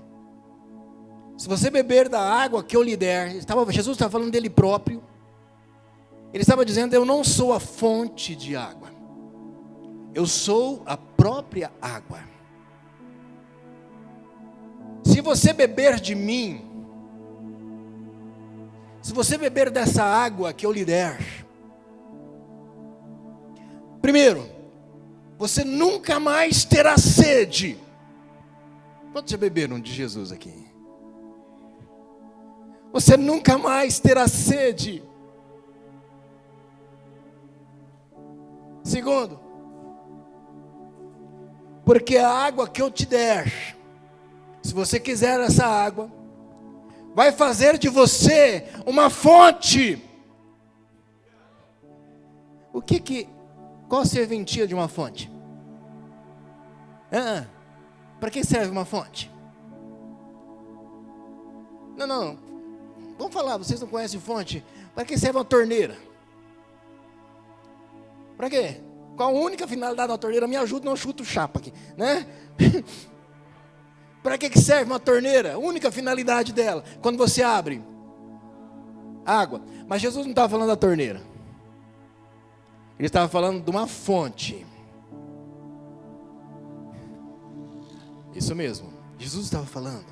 se você beber da água que eu lhe der, Jesus estava falando dele próprio. Ele estava dizendo: eu não sou a fonte de água, eu sou a própria água. Se você beber de mim, se você beber dessa água que eu lhe der, primeiro, você nunca mais terá sede. Quantos já beberam de Jesus aqui? Você nunca mais terá sede. Segundo, porque a água que eu te der, se você quiser essa água, vai fazer de você uma fonte. Qual a serventia de uma fonte? Para que serve uma fonte? Não, vamos falar, vocês não conhecem fonte? Para que serve uma torneira? Para quê? Qual a única finalidade da torneira? Me ajuda, não chuto chapa aqui, né? Para que serve uma torneira? A única finalidade dela, quando você abre, água. Mas Jesus não estava falando da torneira. Ele estava falando de uma fonte. Isso mesmo. Jesus estava falando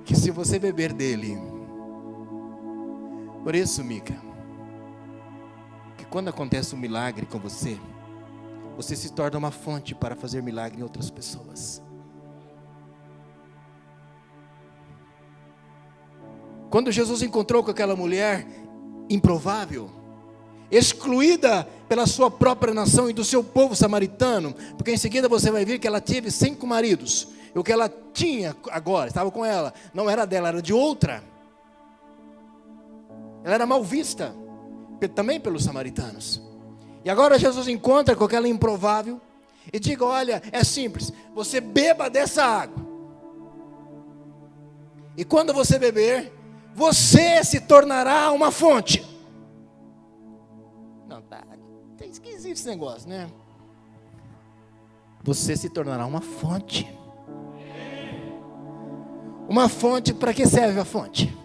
que se você beber dele, por isso, Mica, que quando acontece um milagre com você, você se torna uma fonte para fazer milagre em outras pessoas. Quando Jesus encontrou com aquela mulher improvável, excluída pela sua própria nação e do seu povo samaritano, porque em seguida você vai ver que ela teve 5 maridos, e o que ela tinha agora, estava com ela, não era dela, era de outra. Ela era mal vista, também pelos samaritanos. E agora Jesus encontra com aquela improvável, e diga: olha, é simples, você beba dessa água, e quando você beber, você se tornará uma fonte. Não, tá esquisito esse negócio, né? Você se tornará uma fonte. Uma fonte, para que serve a fonte?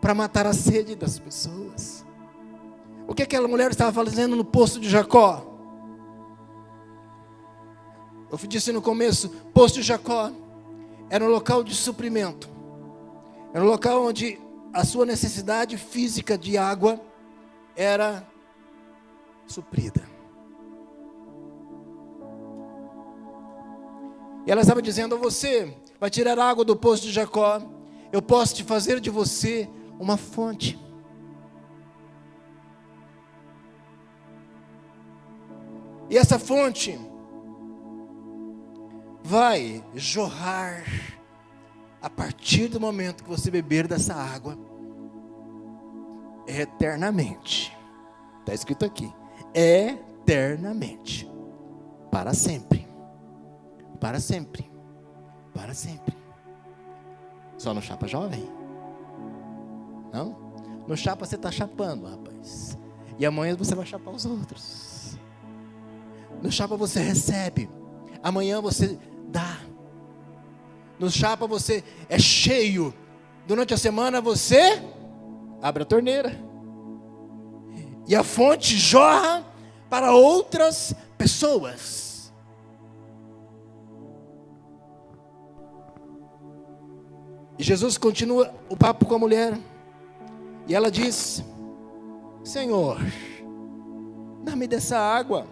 Para matar a sede das pessoas. O que aquela mulher estava fazendo no poço de Jacó? Eu disse no começo, poço de Jacó era um local de suprimento. Era um local onde a sua necessidade física de água era suprida. E ela estava dizendo: você vai tirar água do poço de Jacó, eu posso te fazer de você uma fonte. E essa fonte vai jorrar a partir do momento que você beber dessa água, eternamente. Está escrito aqui: eternamente, para sempre, para sempre, para sempre. Só no chapa jovem? Não? No chapa você está chapando, rapaz, e amanhã você vai chapar os outros. No chapa você recebe, amanhã você dá. No chapa você é cheio, durante a semana você abre a torneira, e a fonte jorra para outras pessoas. E Jesus continua o papo com a mulher, e ela diz: Senhor, dá-me dessa água,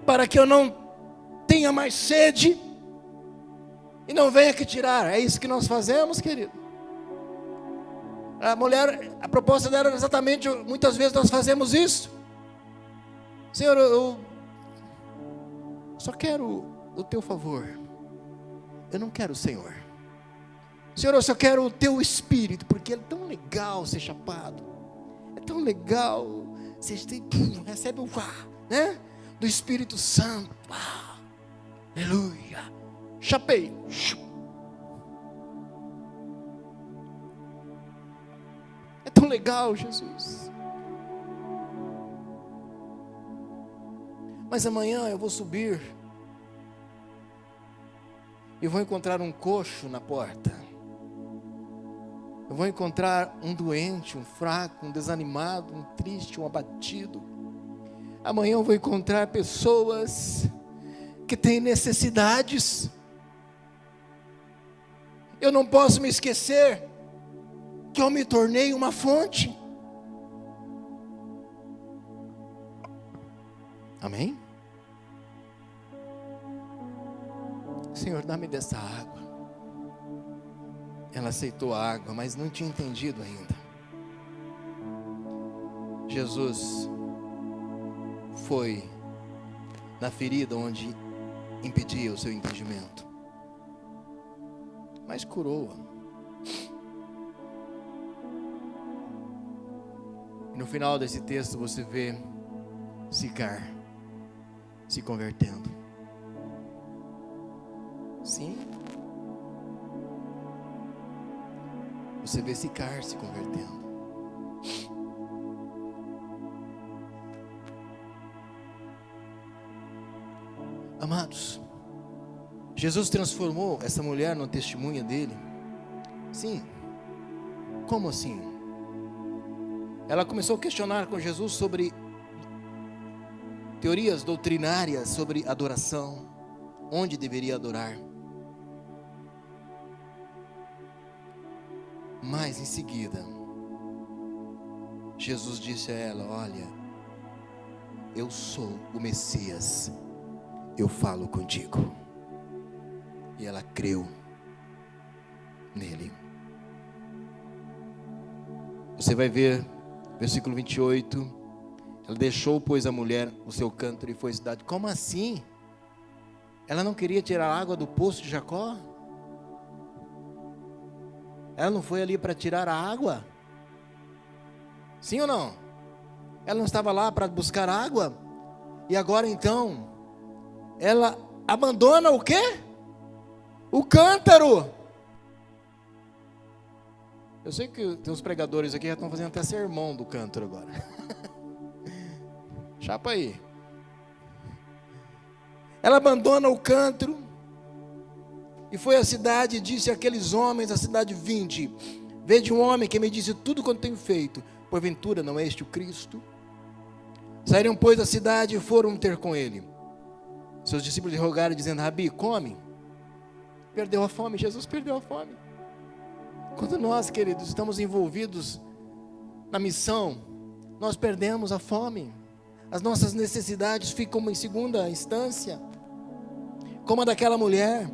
para que eu não tenha mais sede e não venha aqui tirar. É isso que nós fazemos, querido. A mulher, a proposta dela era exatamente, muitas vezes nós fazemos isso. Senhor, eu só quero o teu favor, eu não quero o Senhor. Senhor, eu só quero o teu Espírito, porque é tão legal ser chapado, é tão legal, você recebe o né, do Espírito Santo, aleluia, chapei, é tão legal, Jesus. Mas amanhã eu vou subir e vou encontrar um coxo na porta. Eu vou encontrar um doente, um fraco, um desanimado, um triste, um abatido. Amanhã eu vou encontrar pessoas que têm necessidades. Eu não posso me esquecer que eu me tornei uma fonte. Amém? Senhor, dá-me dessa água. Ela aceitou a água, mas não tinha entendido ainda. Jesus foi na ferida onde impedia o seu entendimento, mas curou-a. E no final desse texto você vê Sicar se convertendo. Sim. Você vê Sicar se convertendo. Amados, Jesus transformou essa mulher no testemunha dele. Sim. Como assim? Ela começou a questionar com Jesus sobre teorias doutrinárias sobre adoração, onde deveria adorar. Mas em seguida, Jesus disse a ela: olha, eu sou o Messias, eu falo contigo. E ela creu nele. Você vai ver, versículo 28, ela deixou, pois, a mulher o seu cântaro e foi à cidade. Como assim? Ela não queria tirar a água do poço de Jacó? Ela não foi ali para tirar a água? Sim ou não? Ela não estava lá para buscar água? E agora então, ela abandona o quê? O cântaro. Eu sei que tem uns pregadores aqui que já estão fazendo até sermão do cântaro agora. Chapa aí. Ela abandona o cântaro e foi à cidade e disse àqueles homens, a cidade: vinde, vede um homem que me disse tudo quanto tenho feito, porventura não é este o Cristo? Saíram, pois, da cidade e foram ter com ele. Seus discípulos lhe rogaram, dizendo: Rabi, come. Perdeu a fome, Jesus perdeu a fome. Quando nós, queridos, estamos envolvidos na missão, nós perdemos a fome. As nossas necessidades ficam em segunda instância. Como a daquela mulher,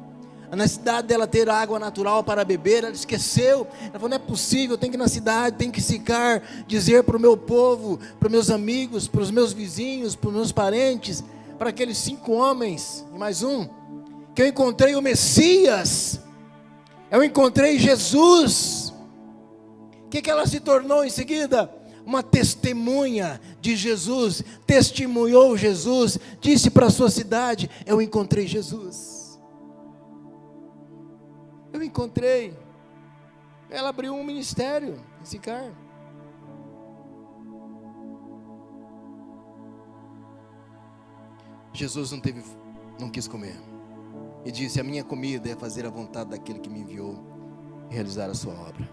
a necessidade dela ter água natural para beber, ela esqueceu. Ela falou: não é possível, eu tenho que ir na cidade, tenho que Sicar, dizer para o meu povo, para os meus amigos, para os meus vizinhos, para os meus parentes, para aqueles 5 homens e mais um, que eu encontrei o Messias, eu encontrei Jesus. O que ela se tornou em seguida? Uma testemunha de Jesus, testemunhou Jesus, disse para a sua cidade: eu encontrei Jesus. Eu encontrei. Ela abriu um ministério em Sicar. Jesus não quis comer. E disse: a minha comida é fazer a vontade daquele que me enviou e realizar a sua obra.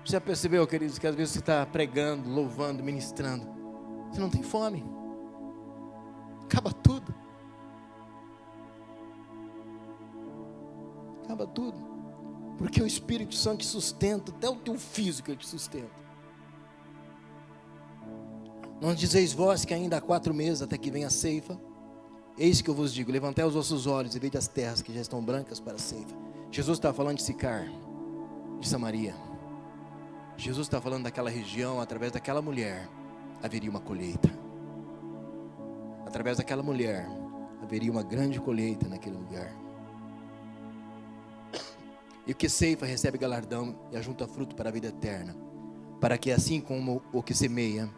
Você já percebeu, queridos, que às vezes você está pregando, louvando, ministrando, você não tem fome? Acaba tudo. Acaba tudo. Porque o Espírito Santo te sustenta, até o teu físico ele te sustenta. Não dizeis vós que ainda há 4 meses até que venha a ceifa? Eis que eu vos digo, levantai os vossos olhos e vede as terras que já estão brancas para a ceifa. Jesus está falando de Sicar, de Samaria. Jesus está falando daquela região, através daquela mulher, haveria uma colheita. Através daquela mulher, haveria uma grande colheita naquele lugar. E o que ceifa recebe galardão e ajunta fruto para a vida eterna, para que assim como o que semeia,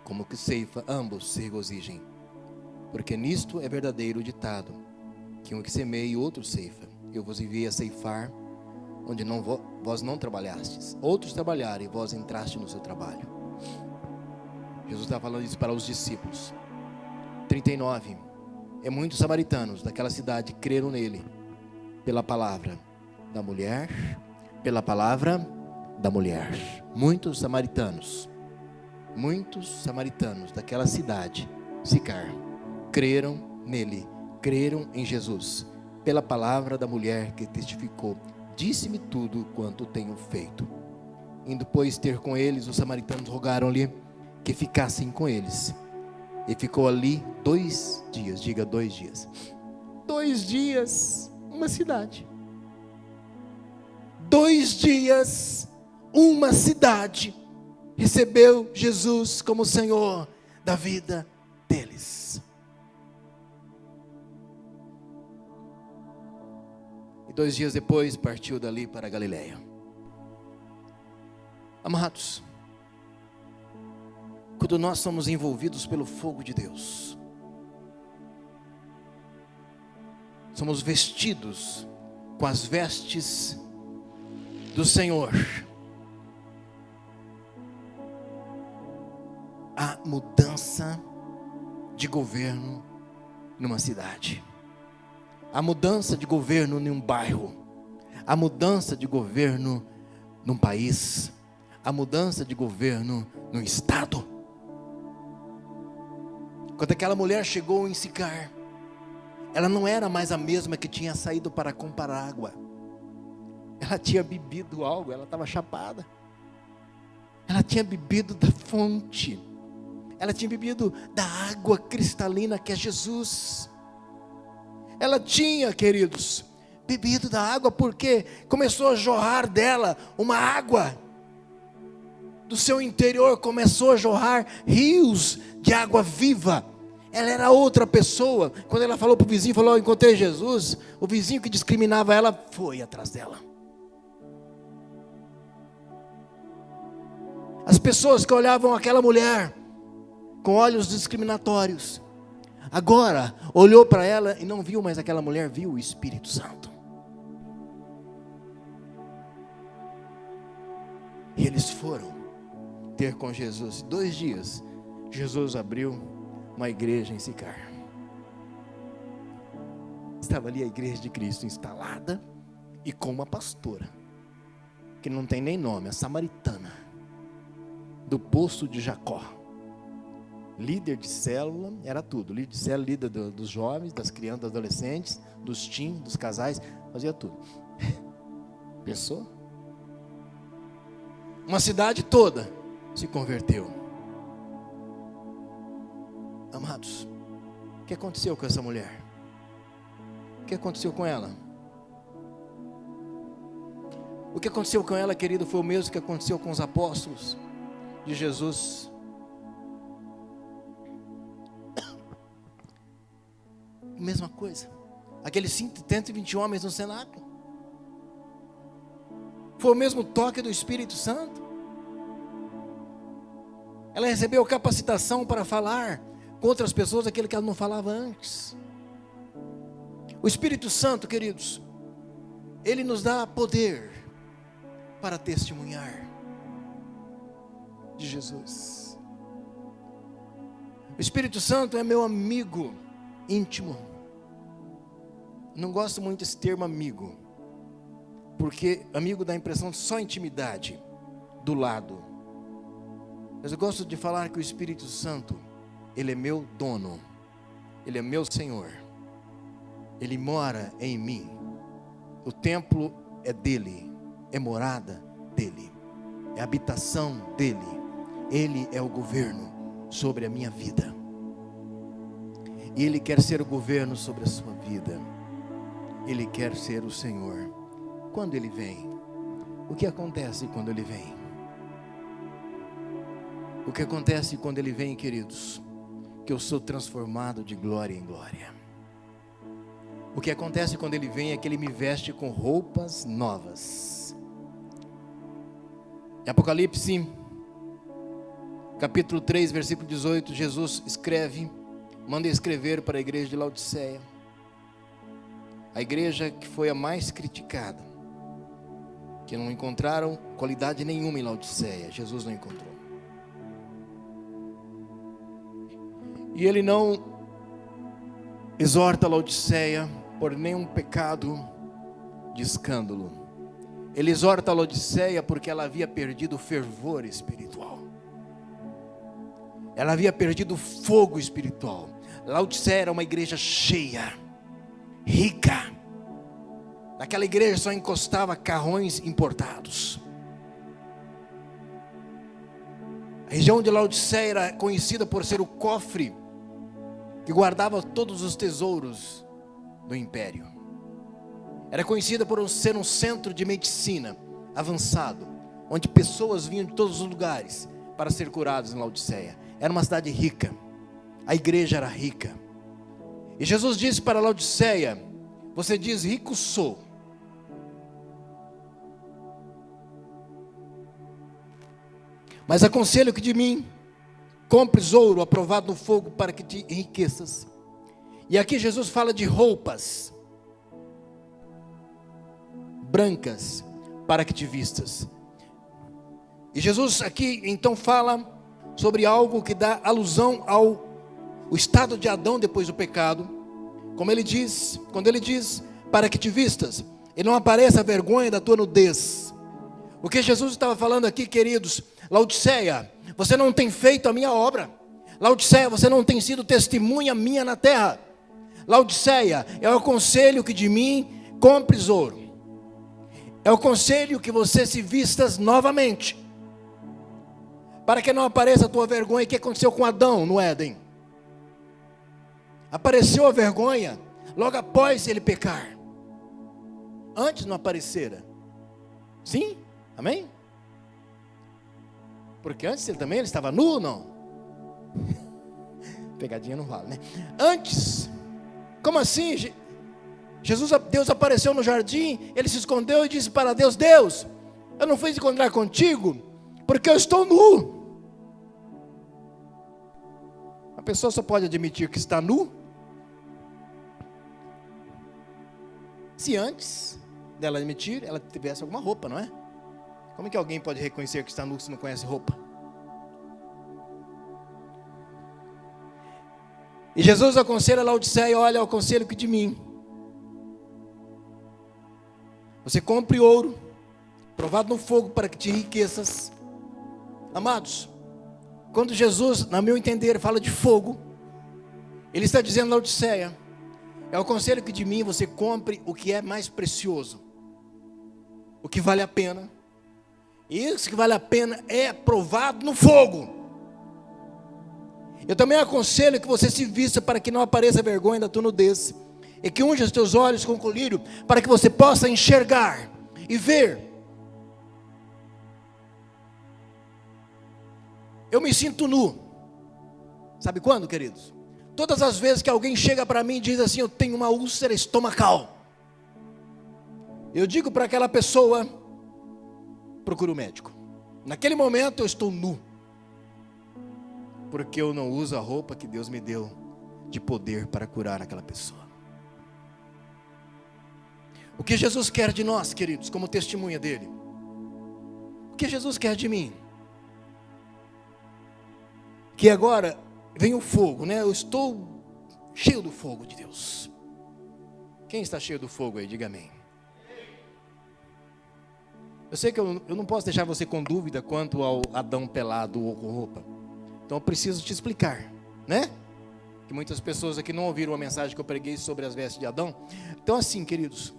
como o que ceifa, ambos se regozijem. Porque nisto é verdadeiro o ditado, que um que semeia e outro ceifa. Eu vos enviei a ceifar, onde vós não trabalhastes. Outros trabalharam e vós entraste no seu trabalho. Jesus está falando isso para os discípulos. 39. E muitos samaritanos daquela cidade creram nele, pela palavra da mulher, pela palavra da mulher. Muitos samaritanos daquela cidade, Sicar, creram nele, creram em Jesus, pela palavra da mulher que testificou: disse-me tudo quanto tenho feito. Indo, pois, ter com eles, os samaritanos rogaram-lhe que ficassem com eles. E ficou ali 2 dias, diga 2 dias. 2 dias, uma cidade. 2 dias, uma cidade recebeu Jesus como Senhor da vida deles. E 2 dias depois partiu dali para a Galileia. Amados, quando nós somos envolvidos pelo fogo de Deus, somos vestidos com as vestes do Senhor, há mudança de governo numa cidade, há mudança de governo em um bairro, há mudança de governo num país, há mudança de governo num estado. Quando aquela mulher chegou em Sicar, ela não era mais a mesma que tinha saído para comprar água. Ela tinha bebido algo, ela estava chapada. Ela tinha bebido da fonte. Ela tinha bebido da água cristalina que é Jesus. Ela tinha, queridos, bebido da água porque começou a jorrar dela uma água. Do seu interior começou a jorrar rios de água viva. Ela era outra pessoa. Quando ela falou para o vizinho, falou: encontrei Jesus. O vizinho que discriminava ela foi atrás dela. As pessoas que olhavam aquela mulher com olhos discriminatórios, agora olhou para ela e não viu mais aquela mulher, viu o Espírito Santo. E eles foram ter com Jesus. 2 dias, Jesus abriu uma igreja em Sicar. Estava ali a igreja de Cristo instalada e com uma pastora, que não tem nem nome, a samaritana, do poço de Jacó. Líder de célula, era tudo. Líder de célula, líder dos jovens, das crianças, dos adolescentes, dos teens, dos casais, fazia tudo. Pensou? Uma cidade toda se converteu. Amados, o que aconteceu com essa mulher? O que aconteceu com ela? O que aconteceu com ela, querido, foi o mesmo que aconteceu com os apóstolos de Jesus. Mesma coisa. Aqueles 120 homens no cenáculo. Foi o mesmo toque do Espírito Santo. Ela recebeu capacitação para falar com outras pessoas aquilo que ela não falava antes. O Espírito Santo, queridos, ele nos dá poder para testemunhar de Jesus. O Espírito Santo é meu amigo íntimo. Não gosto muito desse termo amigo, porque amigo dá a impressão de só intimidade, do lado. Mas eu gosto de falar que o Espírito Santo, ele é meu dono, ele é meu Senhor, ele mora em mim. O templo é dele, é morada dele, é habitação dele. Ele é o governo sobre a minha vida. E Ele quer ser o governo sobre a sua vida. Ele quer ser o Senhor. Quando Ele vem, o que acontece quando Ele vem? O que acontece quando Ele vem, queridos? Que eu sou transformado de glória em glória. O que acontece quando Ele vem é que Ele me veste com roupas novas. Em Apocalipse, capítulo 3, versículo 18, Jesus manda escrever para a igreja de Laodiceia. A igreja que foi a mais criticada, que não encontraram qualidade nenhuma em Laodiceia, Jesus não encontrou. E Ele não exorta Laodiceia por nenhum pecado de escândalo. Ele exorta a Laodiceia porque ela havia perdido o fervor espiritual. Ela havia perdido o fogo espiritual. Laodiceia era uma igreja cheia, rica. Naquela igreja só encostava carrões importados. A região de Laodiceia era conhecida por ser o cofre que guardava todos os tesouros do império. Era conhecida por ser um centro de medicina avançado, onde pessoas vinham de todos os lugares para ser curadas em Laodiceia. Era uma cidade rica. A igreja era rica. E Jesus disse para Laodiceia: você diz rico sou. Mas aconselho que de mim compres ouro aprovado no fogo para que te enriqueças. E aqui Jesus fala de roupas brancas para que te vistas. E Jesus aqui então fala sobre algo que dá alusão ao estado de Adão depois do pecado. Como ele diz, quando ele diz para que te vistas, e não apareça a vergonha da tua nudez. O que Jesus estava falando aqui, queridos: Laodiceia, você não tem feito a minha obra. Laodiceia, você não tem sido testemunha minha na terra. Laodiceia, é o conselho que de mim compres ouro. É o conselho que você se vistas novamente, para que não apareça a tua vergonha. O que aconteceu com Adão no Éden? Apareceu a vergonha logo após ele pecar. Antes não aparecera. Sim? Amém? Porque antes ele estava nu, não? Pegadinha não vale, né? Antes, como assim? Deus apareceu no jardim, ele se escondeu e disse para Deus: Deus, eu não fui encontrar contigo, porque eu estou nu. A pessoa só pode admitir que está nu se antes dela admitir, ela tivesse alguma roupa, não é? Como que alguém pode reconhecer que está nu se não conhece roupa? E Jesus aconselha a Laodiceia: olha, o conselho que de mim, você compre ouro provado no fogo para que te enriqueças. Amados, quando Jesus, na meu entender, fala de fogo, ele está dizendo a Laodiceia: é o conselho que de mim você compre o que é mais precioso, o que vale a pena. E isso que vale a pena é provado no fogo. Eu também aconselho que você se vista para que não apareça vergonha da tua nudez, e que unja os teus olhos com colírio, para que você possa enxergar e ver. Eu me sinto nu. Sabe quando, queridos? Todas as vezes que alguém chega para mim e diz assim: eu tenho uma úlcera estomacal, eu digo para aquela pessoa: procure o médico. Naquele momento eu estou nu, porque eu não uso a roupa que Deus me deu de poder para curar aquela pessoa. O que Jesus quer de nós, queridos, como testemunha dele? O que Jesus quer de mim? Que agora vem o fogo, né? Eu estou cheio do fogo de Deus. Quem está cheio do fogo aí? Diga amém. Eu sei que eu não posso deixar você com dúvida quanto ao Adão pelado ou com roupa. Então eu preciso te explicar, né? Que muitas pessoas aqui não ouviram a mensagem que eu preguei sobre as vestes de Adão. Então assim, queridos,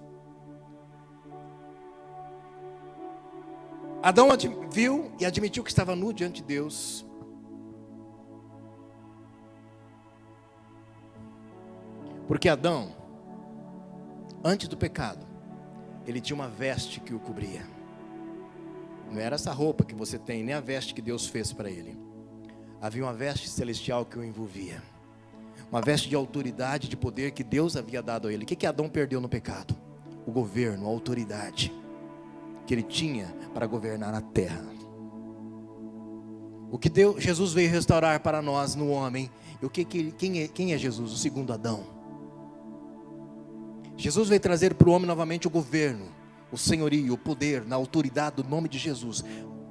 Adão viu e admitiu que estava nu diante de Deus. Porque Adão, antes do pecado, ele tinha uma veste que o cobria. Não era essa roupa que você tem, nem a veste que Deus fez para ele. Havia uma veste celestial que o envolvia. Uma veste de autoridade, de poder que Deus havia dado a ele. O que Adão perdeu no pecado? O governo, a autoridade que ele tinha para governar a terra. O que Jesus veio restaurar para nós no homem. E quem é Jesus? O segundo Adão. Jesus veio trazer para o homem novamente o governo, o senhorio, o poder, na autoridade do nome de Jesus.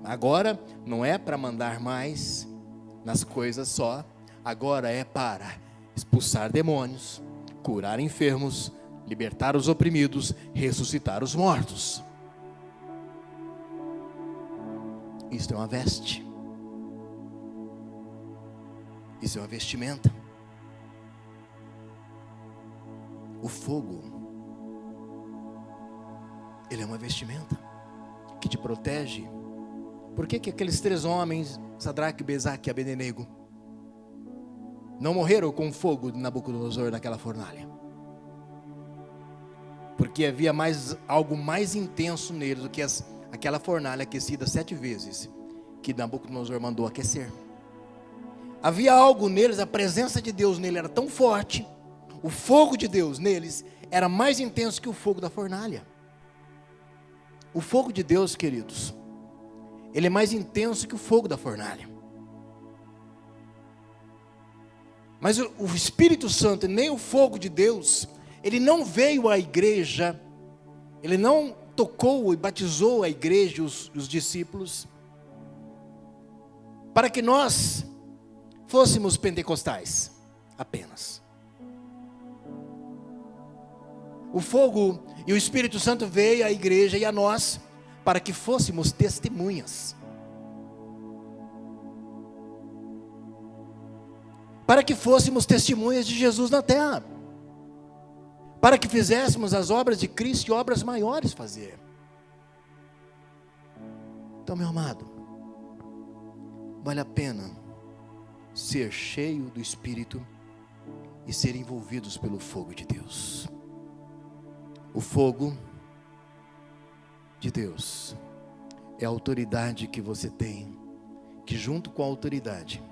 Agora não é para mandar mais nas coisas só. Agora é para expulsar demônios, curar enfermos, libertar os oprimidos, ressuscitar os mortos. Isto é uma veste. Isso é uma vestimenta. O fogo, ele é uma vestimenta que te protege. Por que aqueles 3 homens, Sadraque, Mesaque e Abednego, não morreram com o fogo de Nabucodonosor naquela fornalha? Porque havia algo mais intenso neles do que aquela fornalha aquecida 7 vezes, que Nabucodonosor mandou aquecer. Havia algo neles, a presença de Deus nele era tão forte, o fogo de Deus neles era mais intenso que o fogo da fornalha. O fogo de Deus, queridos, ele é mais intenso que o fogo da fornalha. Mas o Espírito Santo, nem o fogo de Deus, ele não veio à igreja, ele não tocou e batizou a igreja, os discípulos, para que nós fôssemos pentecostais apenas. O fogo e o Espírito Santo veio à igreja e a nós para que fôssemos testemunhas. Para que fôssemos testemunhas de Jesus na terra. Para que fizéssemos as obras de Cristo e obras maiores fazer. Então, meu amado, vale a pena ser cheio do Espírito e ser envolvidos pelo fogo de Deus. O fogo de Deus é a autoridade que você tem, que junto com a autoridade